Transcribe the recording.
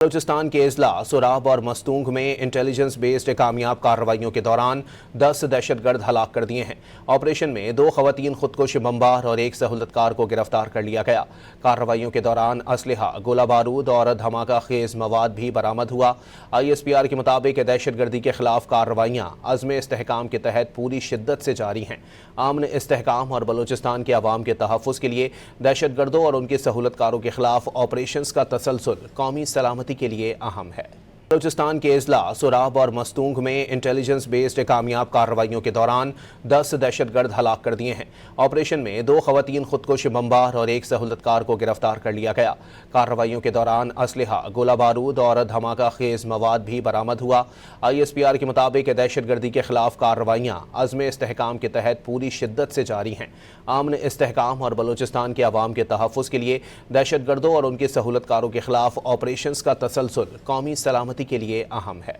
بلوچستان کے اضلاع سوراب اور مستونگ میں انٹیلیجنس بیسڈ کامیاب کارروائیوں کے دوران 10 دہشت گرد ہلاک کر دیے ہیں۔ آپریشن میں 2 خواتین خودکش بمبار اور 1 سہولت کار کو گرفتار کر لیا گیا۔ کارروائیوں کے دوران اسلحہ، گولہ بارود اور دھماکہ خیز مواد بھی برآمد ہوا۔ ISPR کے مطابق دہشت گردی کے خلاف کارروائیاں عزم استحکام کے تحت پوری شدت سے جاری ہیں۔ امن، استحکام اور بلوچستان کے عوام کے تحفظ کے لیے دہشت گردوں اور ان کے سہولت کاروں کے خلاف آپریشنز کا تسلسل قومی سلامتی کے لیے اہم ہے۔ بلوچستان کے اضلاع سوراب اور مستونگ میں انٹیلیجنس بیسڈ کامیاب کارروائیوں کے دوران 10 دہشت گرد ہلاک کر دیے ہیں۔ آپریشن میں 2 خواتین خودکش بمبار اور 1 سہولت کار کو گرفتار کر لیا گیا۔ کارروائیوں کے دوران اسلحہ، گولہ بارود اور دھماکہ خیز مواد بھی برآمد ہوا۔ ISPR کے مطابق دہشت گردی کے خلاف کارروائیاں عزم استحکام کے تحت پوری شدت سے جاری ہیں۔ امن، استحکام اور بلوچستان کے عوام کے تحفظ کے لیے دہشت گردوں اور ان کے سہولت کاروں کے خلاف آپریشنز کا تسلسل قومی سلامتی کے لیے اہم ہے۔